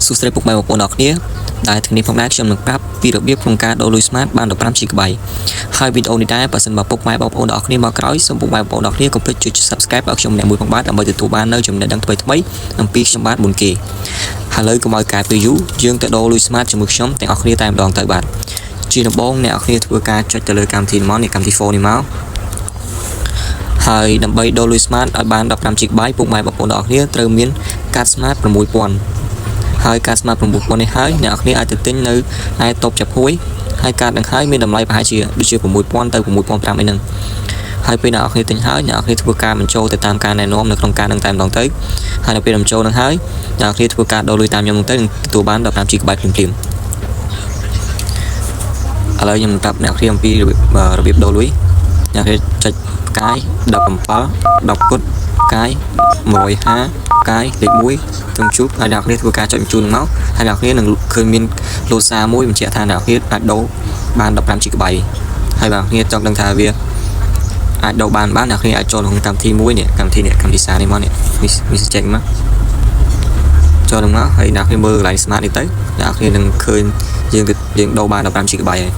សួស្តីពុកម៉ែបងប្អូនអរគ្នាដែលថ្ងៃនេះផងដែរខ្ញុំនឹងប្រាប់ពីរបៀបក្នុងការដូរលុយ Smart បាន 15GB ហើយវីដេអូនេះដែរបើសិនបើពុកម៉ែបងប្អូនអរគ្នាមកក្រោយសូមពុកម៉ែបងប្អូនអរគ្នាកុំភ្លេចចុច Subscribe ឲ្យខ្ញុំម្នាក់មួយផងបាទដើម្បីទទួលបាននូវចំណេះដឹងថ្មីៗអំពីខ្ញុំបាទមុនគេហើយឥឡូវកុំឲ្យកែពេលយូរយើងទៅដូរលុយ Smart ជាមួយខ្ញុំទាំងអស់គ្នាតែម្ដងទៅបាទជាដំបូងអ្នកនរគ្នាធ្វើការចុចទៅលើកម្មវិធីមកនេះកម្មវិធី phone នេះមកហើយដើម្បីដូរលុយ Smart ឲ្យបាន 15GB ពុកម៉ែបងប្អូនអរគ្នាត្រូវមានកាត Smart 6000ហើយកាត Smart 9000នេះហើយអ្នកនរគ្នាអាចទៅទិញនៅឯតូបចាប់ហួយហើយកាតនឹងហើយមានតម្លៃប្រហែលជាដូចជា6000ទៅ6500អីហ្នឹងហើយពេលអ្នកនរគ្នាទិញហើយអ្នកនរគ្នាធ្វើការបញ្ចូលទៅតាមការណែនាំនៅក្នុងការនឹងតែម្ដងទៅហើយនៅពេលបញ្ចូលនឹងហើយអ្នកនរគ្នាធ្វើការដូរលុយតាមខ្ញុំនឹងទៅនឹងទទួលបាន 15GB ភ្លាមៗឥឡូវខ្ញុំនឹងប្រាប់អ្នកនរគ្នាអំពីរបៀបដូរលុយអ្នកនរគ្នាចុចផ្កាយ17 10គុតផ្កាយ150ផ្កាយលេខ1ទាំងជួបហើយអ្នកនរគ្នាធ្វើការចុចបញ្ជូនមកហើយអ្នកនរគ្នានឹងឃើញមានលូសារមួយបញ្ជាក់ថាអ្នកនរគ្នាអាចដូរបាន 15GB ហើយបងប្អូនចង់ដឹងថាវាអាចដូរបានអ្នកនរគ្នាអាចចូលក្នុងកម្មវិធីមួយនេះកម្មវិធីសារនេះមកនេះមីសចេញមកចូលមកហើយអ្នកនរគ្នាមើលកន្លែង Smart នេះទៅអ្នកនរគ្នានឹងឃើញយើងដូរបាន 15GB ហើយ